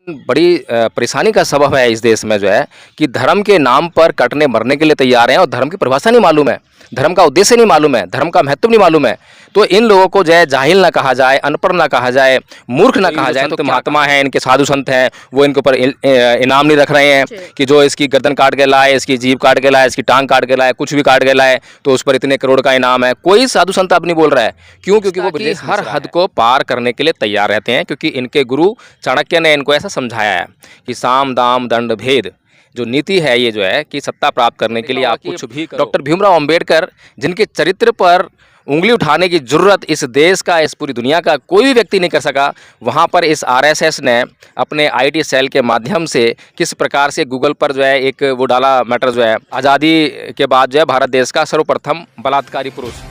बड़ी परेशानी का सबब है इस देश में जो है कि धर्म के नाम पर कटने मरने के लिए तैयार हैं और धर्म की परिभाषा नहीं मालूम है, धर्म का उद्देश्य नहीं मालूम है, धर्म का महत्व नहीं मालूम है। तो इन लोगों को जो है जाहिल ना कहा जाए, अनपढ़ ना कहा जाए, मूर्ख ना कहा जाए। तो महात्मा हैं, इनके साधु संत हैं, वो इनके ऊपर इनाम नहीं रख रहे हैं कि जो इसकी गर्दन काट के लाए, इसकी जीभ काट के लाए, इसकी टांग काट के लाए, कुछ भी काट के लाए तो उस पर इतने करोड़ का इनाम है। कोई साधु संत अब नहीं बोल रहा है। क्यों? क्योंकि वो हर हद को पार करने के लिए तैयार रहते हैं, क्योंकि इनके गुरु चाणक्य ने इनको ऐसा समझाया है कि साम दाम दंड भेद जो नीति है, ये जो है कि सत्ता प्राप्त करने के लिए आप कुछ भी करो। डॉक्टर भीमराव अंबेडकर, जिनके चरित्र पर उंगली उठाने की जरूरत इस देश का, इस पूरी दुनिया का कोई भी व्यक्ति नहीं कर सका, वहाँ पर इस आरएसएस ने अपने आईटी सेल के माध्यम से किस प्रकार से गूगल पर जो है एक वो डाला मैटर जो है, आज़ादी के बाद जो है भारत देश का सर्वप्रथम बलात्कारी पुरुष।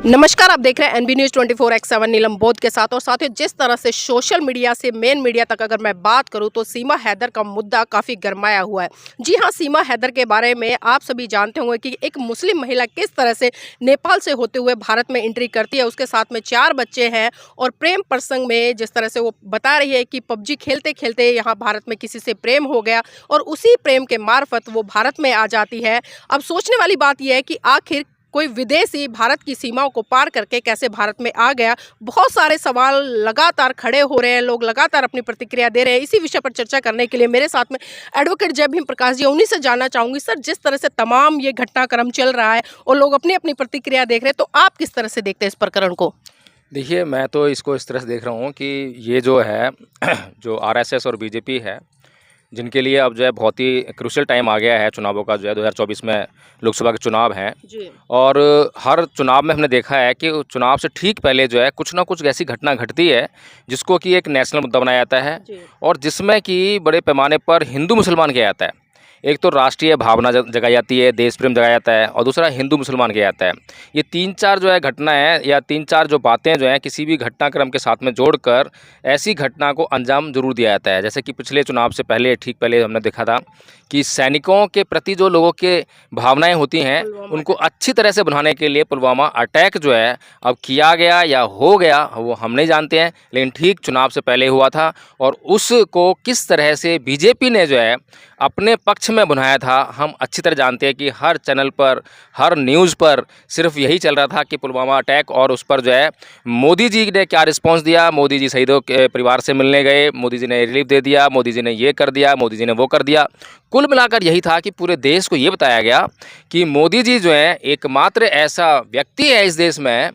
नमस्कार, आप देख रहे हैं एनबी न्यूज़ 24/7 नीलम बोध के साथ। और साथियों, जिस तरह से सोशल मीडिया से मेन मीडिया तक अगर मैं बात करूं तो सीमा हैदर का मुद्दा काफ़ी गरमाया हुआ है। जी हां, सीमा हैदर के बारे में आप सभी जानते होंगे कि एक मुस्लिम महिला किस तरह से नेपाल से होते हुए भारत में एंट्री करती है। उसके साथ में 4 बच्चे हैं और प्रेम प्रसंग में जिस तरह से वो बता रही है कि पबजी खेलते खेलते यहाँ भारत में किसी से प्रेम हो गया और उसी प्रेम के मार्फत वो भारत में आ जाती है। अब सोचने वाली बात यह है कि आखिर कोई विदेशी भारत की सीमाओं को पार करके कैसे भारत में आ गया। बहुत सारे सवाल लगातार खड़े हो रहे हैं, लोग लगातार अपनी प्रतिक्रिया दे रहे हैं। इसी विषय पर चर्चा करने के लिए मेरे साथ में एडवोकेट जय भीम प्रकाश जी, उन्हीं से जानना चाहूँगी सर, जिस तरह से तमाम ये घटनाक्रम चल रहा है और लोग अपनी अपनी प्रतिक्रिया देख रहे हैं, तो आप किस तरह से देखते हैं इस प्रकरण को? देखिए, मैं तो इसको इस तरह से देख रहा हूँ कि ये जो है जो आरएसएस और बीजेपी है, जिनके लिए अब जो है बहुत ही क्रूशियल टाइम आ गया है चुनावों का, जो है 2024 में लोकसभा के चुनाव हैं। और हर चुनाव में हमने देखा है कि चुनाव से ठीक पहले जो है कुछ ना कुछ ऐसी घटना घटती है जिसको कि एक नेशनल मुद्दा बनाया जाता है और जिसमें कि बड़े पैमाने पर हिंदू मुसलमान किया जाता है। एक तो राष्ट्रीय भावना जगाई जाती है, देश प्रेम जगाया जाता है, और दूसरा हिंदू मुसलमान किया जाता है। ये 3-4 जो है घटना है या 3-4 जो बातें जो हैं किसी भी घटनाक्रम के साथ में जोड़कर ऐसी घटना को अंजाम जरूर दिया जाता है। जैसे कि पिछले चुनाव से पहले, ठीक पहले हमने देखा था कि सैनिकों के प्रति जो लोगों के भावनाएं होती हैं उनको अच्छी तरह से बनाने के लिए पुलवामा अटैक जो है अब किया गया या हो गया वो हम नहीं जानते हैं, लेकिन ठीक चुनाव से पहले हुआ था। और उसको किस तरह से बीजेपी ने जो है अपने पक्ष में बनाया था, हम अच्छी तरह जानते हैं कि हर चैनल पर, हर न्यूज़ पर सिर्फ यही चल रहा था कि पुलवामा अटैक, और उस पर जो है मोदी जी ने क्या रिस्पांस दिया। मोदी जी शहीदों के परिवार से मिलने गए, मोदी जी ने रिलीफ दे दिया, मोदी जी ने ये कर दिया, मोदी जी ने वो कर दिया। कुल मिलाकर यही था कि पूरे देश को ये बताया गया कि मोदी जी जो है एकमात्र ऐसा व्यक्ति है इस देश में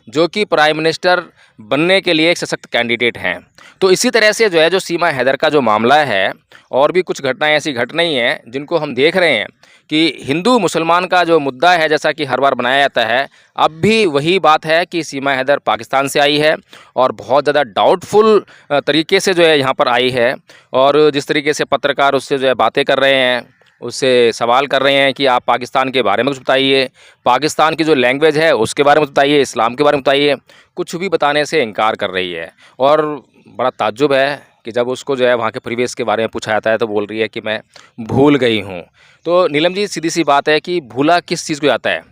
जो कि प्राइम मिनिस्टर बनने के लिए एक सशक्त कैंडिडेट हैं। तो इसी तरह से जो है जो सीमा हैदर का जो मामला है, और भी कुछ घटनाएं ऐसी घट रही हैं जिनको हम देख रहे हैं कि हिंदू मुसलमान का जो मुद्दा है, जैसा कि हर बार बनाया जाता है, अब भी वही बात है कि सीमा हैदर पाकिस्तान से आई है और बहुत ज़्यादा डाउटफुल तरीके से जो है यहाँ पर आई है। और जिस तरीके से पत्रकार उससे जो है बातें कर रहे हैं, उससे सवाल कर रहे हैं कि आप पाकिस्तान के बारे में कुछ बताइए, पाकिस्तान की जो लैंग्वेज है उसके बारे में बताइए, इस्लाम के बारे में बताइए, कुछ भी बताने से इनकार कर रही है। और बड़ा ताज्जुब है कि जब उसको जो है वहाँ के परिवेश के बारे में पूछा जाता है तो बोल रही है कि मैं भूल गई हूँ। तो नीलम जी, सीधी सी बात है कि भूला किस चीज़ को जाता है?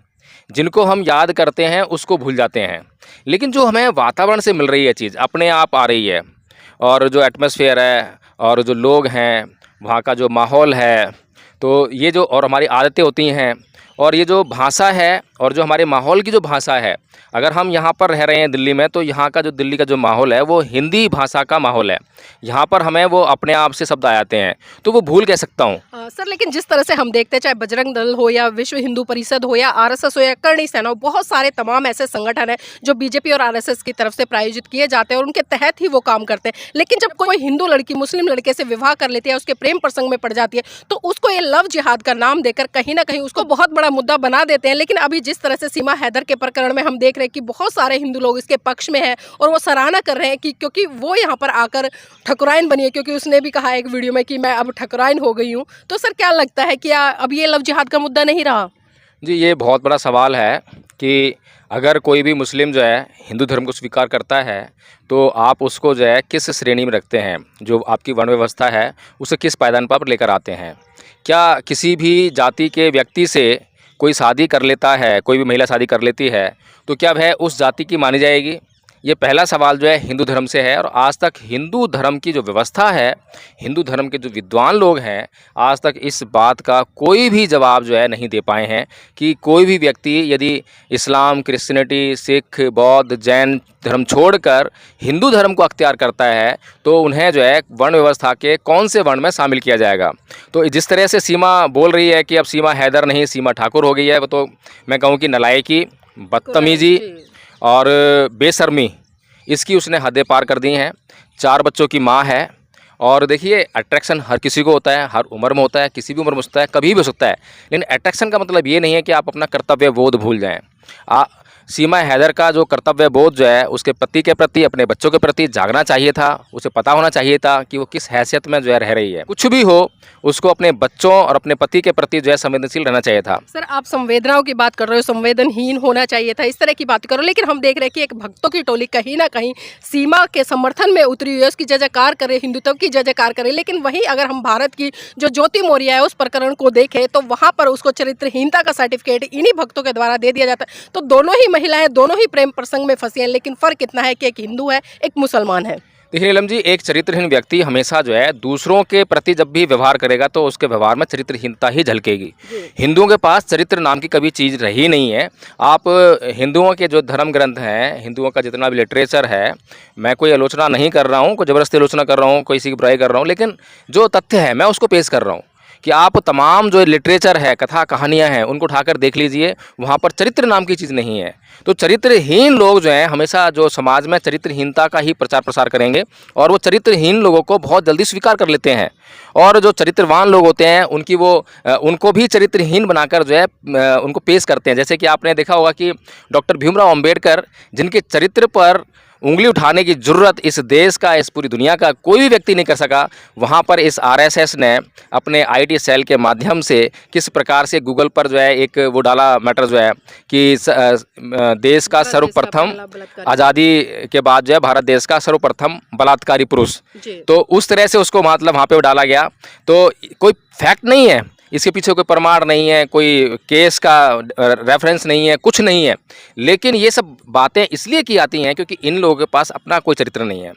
जिनको हम याद करते हैं उसको भूल जाते हैं, लेकिन जो हमें वातावरण से मिल रही है चीज़ अपने आप आ रही है, और जो एटमॉस्फेयर है और जो लोग हैं, वहाँ का जो माहौल है, तो ये जो और हमारी आदतें होती हैं, और ये जो भाषा है और जो हमारे माहौल की जो भाषा है, अगर हम यहाँ पर रह रहे हैं दिल्ली में, तो यहाँ का जो दिल्ली का जो माहौल है वो हिंदी भाषा का माहौल है। यहाँ पर हमें वो अपने आप से शब्द आ जाते हैं, तो वो भूल कह सकता हूँ। सर, लेकिन जिस तरह से हम देखते हैं, चाहे बजरंग दल हो या विश्व हिंदू परिषद हो या आरएसएस हो या करणी सेना हो, बहुत सारे तमाम ऐसे संगठन हैं जो बीजेपी और आरएसएस की तरफ से प्रायोजित किए जाते हैं और उनके तहत ही वो काम करते हैं। लेकिन जब कोई हिंदू लड़की मुस्लिम लड़के से विवाह कर लेती है, उसके प्रेम प्रसंग में पड़ जाती है, तो उसको ये लव जिहाद का नाम देकर कहीं ना कहीं उसको बहुत बड़ा मुद्दा बना देते हैं। लेकिन अभी जिस तरह से सीमा हैदर के प्रकरण में हम देख रहे हैं कि बहुत सारे हिंदू लोग इसके पक्ष में हैं और वो सराहना कर रहे हैं कि क्योंकि वो यहाँ पर आकर ठकुराइन बनी है, क्योंकि उसने भी कहा एक वीडियो में कि मैं अब ठकुराइन हो गई हूँ। तो सर, क्या लगता है कि अब ये लव जिहाद का मुद्दा नहीं रहा? जी, ये बहुत बड़ा सवाल है कि अगर कोई भी मुस्लिम जो है हिंदू धर्म को स्वीकार करता है तो आप उसको जो है किस श्रेणी में रखते हैं, जो आपकी वर्ण व्यवस्था है उसे किस पायदान पर लेकर आते हैं। क्या किसी भी जाति के व्यक्ति से कोई शादी कर लेता है, कोई भी महिला शादी कर लेती है, तो क्या वह उस जाति की मानी जाएगी? ये पहला सवाल जो है हिंदू धर्म से है, और आज तक हिंदू धर्म की जो व्यवस्था है, हिंदू धर्म के जो विद्वान लोग हैं, आज तक इस बात का कोई भी जवाब जो है नहीं दे पाए हैं कि कोई भी व्यक्ति यदि इस्लाम, क्रिश्चियनिटी, सिख, बौद्ध, जैन धर्म छोड़कर हिंदू धर्म को अख्तियार करता है तो उन्हें जो है वर्ण व्यवस्था के कौन से वर्ण में शामिल किया जाएगा। तो जिस तरह से सीमा बोल रही है कि अब सीमा हैदर नहीं सीमा ठाकुर हो गई है, वो तो मैं कहूँ कि नालायकी, बदतमीजी और बेशर्मी, इसकी उसने हदें पार कर दी हैं। 4 बच्चों की माँ है, और देखिए अट्रैक्शन हर किसी को होता है, हर उम्र में होता है, किसी भी उम्र में होता है, कभी भी हो सकता है, लेकिन अट्रैक्शन का मतलब ये नहीं है कि आप अपना कर्तव्य बोध भूल जाएं। सीमा हैदर का जो कर्तव्य बोध जो है उसके पति के प्रति, अपने बच्चों के प्रति जागना चाहिए था, उसे पता होना चाहिए था कि वो किस हैसियत में जो है रह रही है। कुछ भी हो, उसको अपने बच्चों और अपने पति के प्रति जो है संवेदनशील रहना चाहिए था। सर, आप संवेदनाओं की बात कर रहे हो, संवेदनहीन होना चाहिए था, इस तरह की बात करो, लेकिन हम देख रहे हैं कि एक भक्तों की टोली कहीं ना कहीं सीमा के समर्थन में उतरी हुई है, उसकी जय जयकार करे, हिंदुत्व की जय जयकार करे। लेकिन वहीं अगर हम भारत की जो ज्योति मौर्य है उस प्रकरण को देखें तो वहाँ पर उसको चरित्रहीनता का सर्टिफिकेट इन्हीं भक्तों के द्वारा दे दिया जाता है। तो दोनों ही महिलाएं दोनों ही प्रेम प्रसंग में फंसी हैं, लेकिन फ़र्क इतना है कि एक हिंदू है, एक मुसलमान है। देखिए नीलम जी, एक चरित्रहीन व्यक्ति हमेशा जो है दूसरों के प्रति जब भी व्यवहार करेगा तो उसके व्यवहार में चरित्रहीनता ही झलकेगी। हिंदुओं के पास चरित्र नाम की कभी चीज़ रही नहीं है। आप हिंदुओं के जो धर्म ग्रंथ हैं, हिंदुओं का जितना भी लिटरेचर है, मैं कोई आलोचना नहीं कर रहा हूँ, कोई ज़बरदस्ती आलोचना कर रहा हूँ, कोई किसी की बुराई कर रहा हूँ, लेकिन जो तथ्य है मैं उसको पेश कर रहा हूँ कि आप तमाम जो लिटरेचर है, कथा कहानियाँ हैं, उनको उठाकर देख लीजिए, वहाँ पर चरित्र नाम की चीज़ नहीं है। तो चरित्रहीन लोग जो हैं हमेशा जो समाज में चरित्रहीनता का ही प्रचार प्रसार करेंगे, और वो चरित्रहीन लोगों को बहुत जल्दी स्वीकार कर लेते हैं, और जो चरित्रवान लोग होते हैं उनको भी चरित्रहीन बनाकर जो है उनको पेश करते हैं। जैसे कि आपने देखा होगा कि डॉक्टर भीमराव अंबेडकर, जिनके चरित्र पर उंगली उठाने की ज़रूरत इस देश का, इस पूरी दुनिया का कोई भी व्यक्ति नहीं कर सका, वहाँ पर इस आरएसएस ने अपने आईटी सेल के माध्यम से किस प्रकार से गूगल पर जो है एक वो डाला मैटर जो है कि देश का सर्वप्रथम, आज़ादी के बाद जो है भारत देश का सर्वप्रथम बलात्कारी पुरुष, तो उस तरह से उसको मतलब वहाँ पे डाला गया। तो कोई फैक्ट नहीं है, इसके पीछे कोई प्रमाण नहीं है, कोई केस का रेफरेंस नहीं है, कुछ नहीं है, लेकिन ये सब बातें इसलिए की जाती हैं क्योंकि इन लोगों के पास अपना कोई चरित्र नहीं है।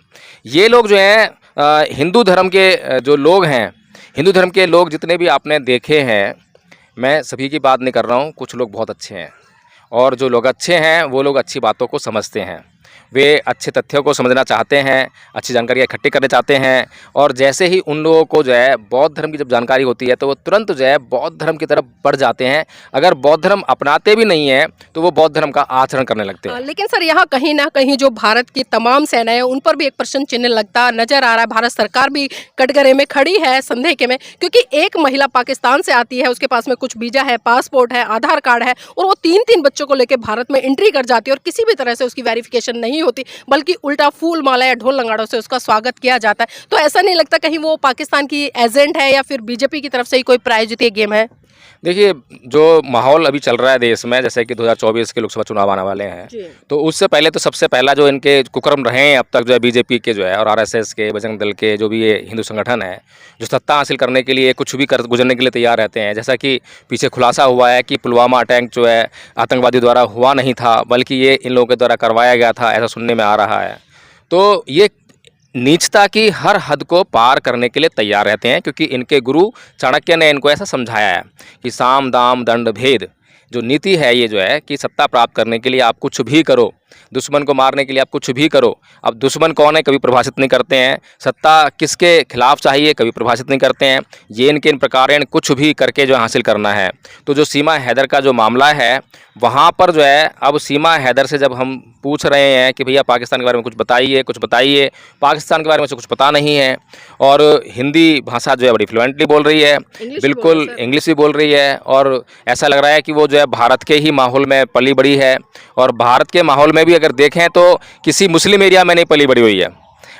ये लोग जो हैं हिंदू धर्म के जो लोग हैं, हिंदू धर्म के लोग जितने भी आपने देखे हैं, मैं सभी की बात नहीं कर रहा हूँ, कुछ लोग बहुत अच्छे हैं, और जो लोग अच्छे हैं वो लोग अच्छी बातों को समझते हैं, वे अच्छे तथ्यों को समझना चाहते हैं, अच्छी जानकारी इकट्ठी करना चाहते हैं, और जैसे ही उन लोगों को जो है बौद्ध धर्म की जब जानकारी होती है तो वो तुरंत जो है बौद्ध धर्म की तरफ बढ़ जाते हैं। अगर बौद्ध धर्म अपनाते भी नहीं हैं तो वो बौद्ध धर्म का आचरण करने लगते हैं। लेकिन सर, यहाँ कहीं ना कहीं जो भारत की तमाम सेनाएं उन पर भी एक प्रश्न चिन्ह लगता नजर आ रहा है। भारत सरकार भी कटघरे में खड़ी है संदेह के में, क्योंकि एक महिला पाकिस्तान से आती है, उसके पास में कुछ वीजा है, पासपोर्ट है, आधार कार्ड है, और वो 3-3 बच्चों को लेकर भारत में एंट्री कर जाती है, और किसी भी तरह से उसकी वेरिफिकेशन नहीं होती, बल्कि उल्टा फूल माला या ढोल लंगाड़ों से उसका स्वागत किया जाता है। तो ऐसा नहीं लगता कहीं वो पाकिस्तान की एजेंट है या फिर बीजेपी की तरफ से ही कोई प्रायोजित ये गेम है? देखिए, जो माहौल अभी चल रहा है देश में, जैसे कि 2024 के लोकसभा चुनाव आने वाले हैं, तो उससे पहले तो सबसे पहला जो इनके कुकर्म रहे हैं अब तक जो है बीजेपी के जो है और आरएसएस के, बजरंग दल के, जो भी ये हिंदू संगठन है, जो सत्ता हासिल करने के लिए कुछ भी कर गुजरने के लिए तैयार रहते हैं। जैसा कि पीछे खुलासा हुआ है कि पुलवामा अटैक जो है आतंकवादी द्वारा हुआ नहीं था, बल्कि ये इन लोगों के द्वारा करवाया गया था, ऐसा सुनने में आ रहा है। तो ये नीचता की हर हद को पार करने के लिए तैयार रहते हैं, क्योंकि इनके गुरु चाणक्य ने इनको ऐसा समझाया है कि साम दाम दंड भेद जो नीति है, ये जो है कि सत्ता प्राप्त करने के लिए आप कुछ भी करो, दुश्मन को मारने के लिए आप कुछ भी करो। अब दुश्मन कौन है कभी परिभाषित नहीं करते हैं, सत्ता किसके खिलाफ चाहिए कभी परिभाषित नहीं करते हैं, ये इनके इन प्रकार कुछ भी करके जो हासिल करना है। तो जो सीमा हैदर का जो मामला है, वहाँ पर जो है अब सीमा हैदर से जब हम पूछ रहे हैं कि भैया पाकिस्तान के बारे में कुछ बताइए, पाकिस्तान के बारे में से कुछ पता नहीं है, और हिंदी भाषा जो है बड़ी फ्लुएंटली बोल रही है, बिल्कुल इंग्लिश भी बोल रही है, और ऐसा लग रहा है कि वो जो है भारत के ही माहौल में पली बड़ी है, और भारत के माहौल में भी अगर देखें तो किसी मुस्लिम एरिया में नहीं पली बड़ी हुई है।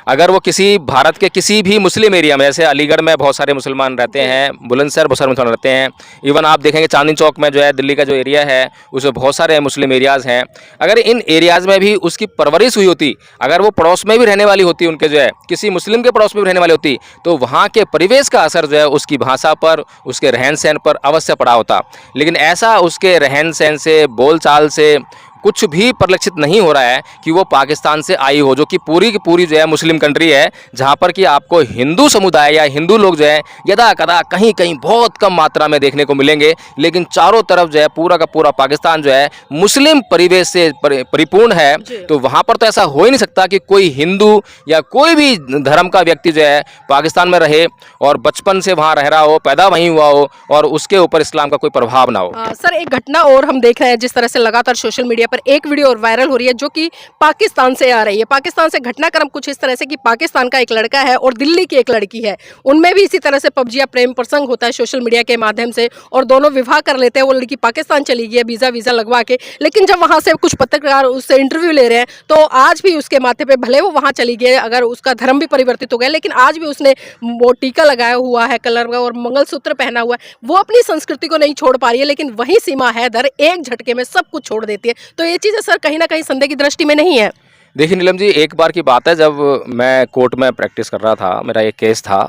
अगर वो किसी भारत के किसी भी मुस्लिम एरिया में, जैसे अलीगढ़ में बहुत सारे मुसलमान रहते हैं, बुलंदशहर बहुत सारे मुसलमान रहते हैं, इवन आप देखेंगे चांदनी चौक में जो है दिल्ली का जो एरिया है उसमें बहुत सारे मुस्लिम एरियाज़ हैं। अगर इन एरियाज़ में भी उसकी परवरिश हुई होती, अगर वो पड़ोस में भी रहने वाली होती, उनके जो है किसी मुस्लिम के पड़ोस में भी रहने वाली होती, तो वहाँ के परिवेश का असर जो है उसकी भाषा पर, उसके रहन सहन पर अवश्य पड़ा होता। लेकिन ऐसा उसके रहन सहन से, बोलचाल से कुछ भी परिलक्षित नहीं हो रहा है कि वो पाकिस्तान से आई हो, जो कि पूरी की पूरी जो है मुस्लिम कंट्री है, जहाँ पर कि आपको हिंदू समुदाय या हिंदू लोग जो है यदा कदा कहीं कहीं बहुत कम मात्रा में देखने को मिलेंगे। लेकिन चारों तरफ जो है पूरा का पूरा पाकिस्तान जो है मुस्लिम परिवेश से परिपूर्ण है। तो वहाँ पर तो ऐसा हो ही नहीं सकता कि कोई हिंदू या कोई भी धर्म का व्यक्ति जो है पाकिस्तान में रहे और बचपन से वहाँ रह रहा हो, पैदा वहीं हुआ हो और उसके ऊपर इस्लाम का कोई प्रभाव ना हो। सर, एक घटना और हम देख रहे हैं, जिस तरह से लगातार सोशल मीडिया पर एक वीडियो और वायरल हो रही है जो कि पाकिस्तान से आ रही है। पाकिस्तान से घटनाक्रम कुछ इस तरह से कि पाकिस्तान का एक लड़का है और दिल्ली की एक लड़की है, उनमें भी इसी तरह से पबजी या प्रेम प्रसंग होता है सोशल मीडिया के माध्यम से, और दोनों विवाह कर लेते हैं। वो लड़की पाकिस्तान चली गई है वीज़ा लगवा के, लेकिन जब वहाँ से कुछ पत्रकार उससे इंटरव्यू ले रहे हैं तो आज भी उसके माथे पे, भले वो वहाँ चली गई, अगर उसका धर्म भी परिवर्तित हो गया, लेकिन आज भी उसने वो टीका लगाया हुआ है कलर का और मंगलसूत्र पहना हुआ है। वो अपनी संस्कृति को नहीं छोड़ पा रही है, लेकिन वही सीमा हैदर एक झटके में सब कुछ छोड़ देती है। तो ये चीज़ें सर कहीं ना कहीं संदेह की दृष्टि में नहीं है? देखिए नीलम जी, एक बार की बात है, जब मैं कोर्ट में प्रैक्टिस कर रहा था, मेरा एक केस था,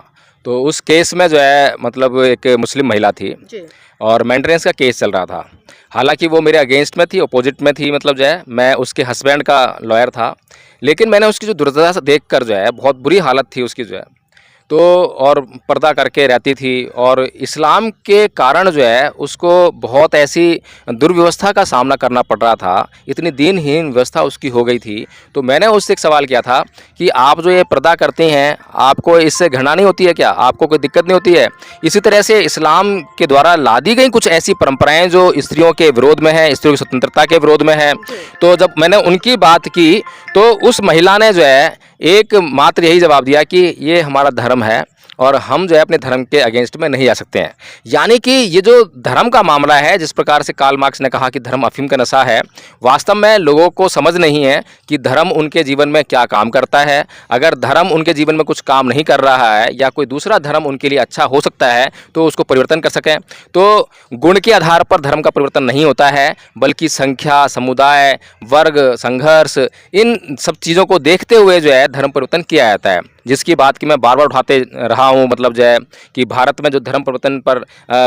तो उस केस में जो है मतलब एक मुस्लिम महिला थी जी। और मेंटेनेंस का केस चल रहा था। हालांकि वो मेरे अगेंस्ट में थी, अपोजिट में थी, मतलब जो है मैं उसके हस्बैंड का लॉयर था। लेकिन मैंने उसकी जो दुर्दशा देख कर जो है, बहुत बुरी हालत थी उसकी जो है, तो और पर्दा करके रहती थी और इस्लाम के कारण जो है उसको बहुत ऐसी दुर्व्यवस्था का सामना करना पड़ रहा था, इतनी दीनहीन व्यवस्था उसकी हो गई थी। तो मैंने उससे एक सवाल किया था कि आप जो ये पर्दा करते हैं, आपको इससे घृणा नहीं होती है क्या? आपको कोई दिक्कत नहीं होती है? इसी तरह से इस्लाम के द्वारा ला दी गई कुछ ऐसी परंपराएं जो स्त्रियों के विरोध में है, स्त्रियों की स्वतंत्रता के विरोध में है। तो जब मैंने उनकी बात की तो उस महिला ने जो है एक मात्र यही जवाब दिया कि ये हमारा धर्म है और हम जो है अपने धर्म के अगेंस्ट में नहीं जा सकते हैं। यानी कि ये जो धर्म का मामला है, जिस प्रकार से कार्ल मार्क्स ने कहा कि धर्म अफीम का नशा है, वास्तव में लोगों को समझ नहीं है कि धर्म उनके जीवन में क्या काम करता है। अगर धर्म उनके जीवन में कुछ काम नहीं कर रहा है या कोई दूसरा धर्म उनके लिए अच्छा हो सकता है तो उसको परिवर्तन कर सकें। तो गुण के आधार पर धर्म का परिवर्तन नहीं होता है, बल्कि संख्या, समुदाय, वर्ग, संघर्ष, इन सब चीज़ों को देखते हुए जो है धर्म परिवर्तन किया जाता है। जिसकी बात की मैं बार बार उठाते रहा हूँ, मतलब जो है कि भारत में जो धर्म परिवर्तन पर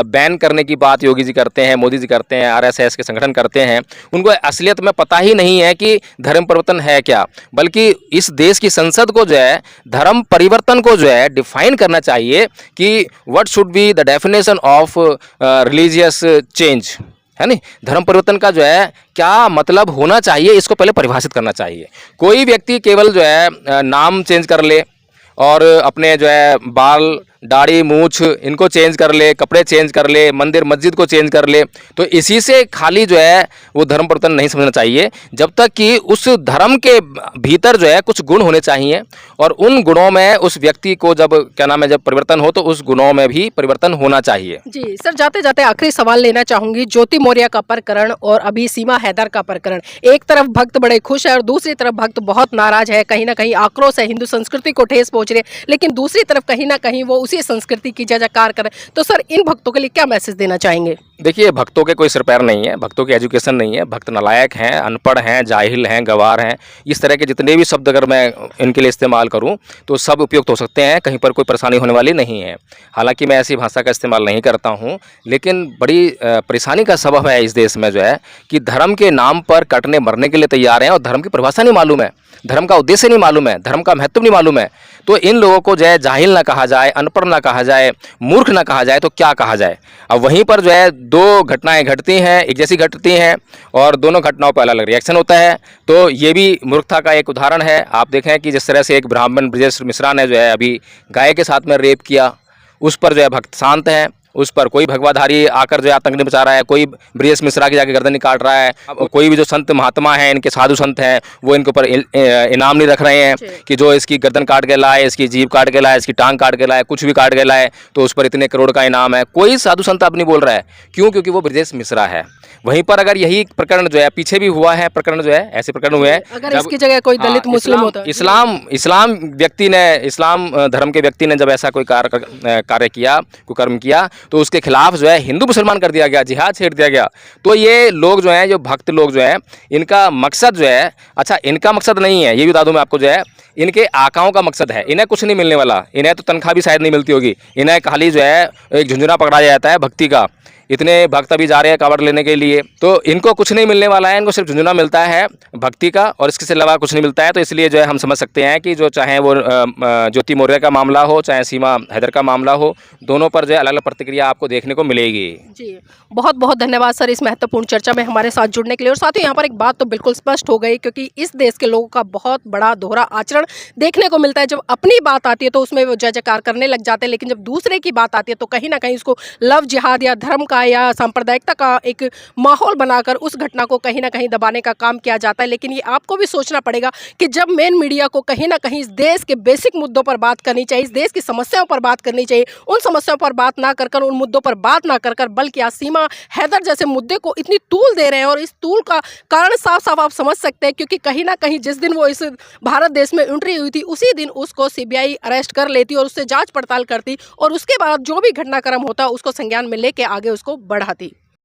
बैन करने की बात योगी जी करते हैं, मोदी जी करते हैं, आरएसएस के संगठन करते हैं, उनको असलियत में पता ही नहीं है कि धर्म परिवर्तन है क्या। बल्कि इस देश की संसद को जो है धर्म परिवर्तन को जो है डिफाइन करना चाहिए कि what should be the definition of religious change, है नहीं, धर्म परिवर्तन का जो है क्या मतलब होना चाहिए, इसको पहले परिभाषित करना चाहिए। कोई व्यक्ति केवल जो है नाम चेंज कर ले और अपने जो है बाल, दाढ़ी, मूछ इनको चेंज कर ले, कपड़े चेंज कर ले, मंदिर मस्जिद को चेंज कर ले, तो इसी से खाली जो है वो धर्म परिवर्तन नहीं समझना चाहिए। जब तक कि उस धर्म के भीतर जो है कुछ गुण होने चाहिए और उन गुणों में उस व्यक्ति को जब क्या नाम है जब परिवर्तन हो तो उस गुणों में भी परिवर्तन होना चाहिए। जी सर, जाते जाते आखिरी सवाल लेना चाहूंगी। ज्योति मौर्य का प्रकरण और अभी सीमा हैदर का प्रकरण, एक तरफ भक्त बड़े खुश है और दूसरी तरफ भक्त बहुत नाराज है, कहीं ना कहीं आक्रोश है, हिंदू संस्कृति को ठेस पहुंच रही है, लेकिन दूसरी तरफ कहीं ना कहीं वो उसी संस्कृति की जय जयकार करें। तो सर इन भक्तों के लिए क्या मैसेज देना चाहेंगे? देखिए, भक्तों के कोई सिर पैर नहीं है, भक्तों की एजुकेशन नहीं है, भक्त नालायक हैं, अनपढ़ हैं, जाहिल हैं, गवार हैं, इस तरह के जितने भी शब्द अगर मैं इनके लिए इस्तेमाल करूं तो सब उपयुक्त हो सकते हैं, कहीं पर कोई परेशानी होने वाली नहीं है। हालांकि मैं ऐसी भाषा का इस्तेमाल नहीं करता हूं, लेकिन बड़ी परेशानी का सबब है इस देश में जो है कि धर्म के नाम पर कटने मरने के लिए तैयार हैं और धर्म की परिभाषा नहीं मालूम है, धर्म का उद्देश्य नहीं मालूम है, धर्म का महत्व नहीं मालूम है। तो इन लोगों को जो है जाहिल ना कहा जाए, अनपढ़ ना कहा जाए, मूर्ख ना कहा जाए तो क्या कहा जाए। अब वहीं पर जो है दो घटनाएं घटती हैं, एक जैसी घटती हैं और दोनों घटनाओं पर अलग अलग रिएक्शन होता है, तो ये भी मूर्खता का एक उदाहरण है। आप देखें कि जिस तरह से एक ब्राह्मण ब्रजेश मिश्रा ने जो है अभी गाय के साथ में रेप किया, उस पर जो है भक्त शांत हैं उस पर कोई भगवाधारी आकर जो है आतंक मचा रहा है, कोई ब्रिजेश मिश्रा की जाके गर्दन काट रहा है। अब कोई भी जो संत महात्मा हैं, इनके साधु संत हैं, वो इनके ऊपर इनाम नहीं रख रहे हैं कि जो इसकी गर्दन काट के लाए, इसकी जीभ काट के लाए, इसकी टांग काट के लाए, कुछ भी काट के लाए तो उस पर इतने करोड़ का इनाम है। कोई साधु संत अब नहीं बोल रहा है। क्यों? क्योंकि वो ब्रिजेश मिश्रा है। वहीं पर अगर यही प्रकरण जो है पीछे भी हुआ है, प्रकरण जो है ऐसे प्रकरण हुए हैं, अगर इसकी जगह कोई दलित मुस्लिम होता, इस्लाम व्यक्ति ने, इस्लाम धर्म के व्यक्ति ने जब ऐसा कोई कार्य किया, कुकर्म किया, तो उसके खिलाफ जो है हिंदू मुसलमान कर दिया गया, जिहाद छेड़ दिया गया। तो ये लोग जो हैं, जो भक्त लोग जो हैं, इनका मकसद जो है, अच्छा इनका मकसद नहीं है, ये भी बता दूं मैं आपको, जो है इनके आकाओं का मकसद है। इन्हें कुछ नहीं मिलने वाला, इन्हें तो तनख्वाह भी शायद नहीं मिलती होगी, इन्हें खाली जो है एक झुंझुना पकड़ा जाता है भक्ति का। इतने भक्त अभी जा रहे हैं कांवड़ लेने के लिए, तो इनको कुछ नहीं मिलने वाला है, इनको सिर्फ झुंझुना मिलता है भक्ति का, और इसके अलावा कुछ नहीं मिलता है। तो इसलिए जो है हम समझ सकते हैं कि जो चाहे वो ज्योति मौर्य का मामला हो, चाहे सीमा हैदर का मामला हो, दोनों पर जो है अलग अलग प्रतिक्रिया आपको देखने को मिलेगी। जी, बहुत बहुत धन्यवाद सर इस महत्वपूर्ण चर्चा में हमारे साथ जुड़ने के लिए। और साथ ही यहाँ पर एक बात तो बिल्कुल स्पष्ट हो गई, क्योंकि इस देश के लोगों का बहुत बड़ा दोहरा आचरण देखने को मिलता है। जब अपनी बात आती है तो उसमें वो जय जयकार करने लग जाते हैं, लेकिन जब दूसरे की बात आती है तो कहीं ना कहीं उसको लव जिहाद या धर्म का या सांप्रदायिकता का एक माहौल बनाकर उस घटना को कहीं ना कहीं दबाने का काम किया जाता है। लेकिन ये आपको भी सोचना पड़ेगा कि जब मेन मीडिया को कहीं ना कहीं इस देश के बेसिक मुद्दों पर बात करनी चाहिए, इस देश की समस्याओं पर बात करनी चाहिए, उन समस्याओं पर बात ना कर कर, उन मुद्दों पर बात ना कर कर, बल्कि आज सीमा हैदर जैसे मुद्दे को इतनी तूल दे रहे हैं। और इस तूल का कारण साफ साफ आप समझ सकते हैं, क्योंकि कहीं ना कहीं जिस दिन वो इस भारत देश में एंट्री हुई थी, उसी दिन उसको सीबीआई अरेस्ट कर लेती और उससे जांच पड़ताल करती, और उसके बाद जो भी घटनाक्रम होता उसको संज्ञान में लेके आगे उसको बढ़ाती।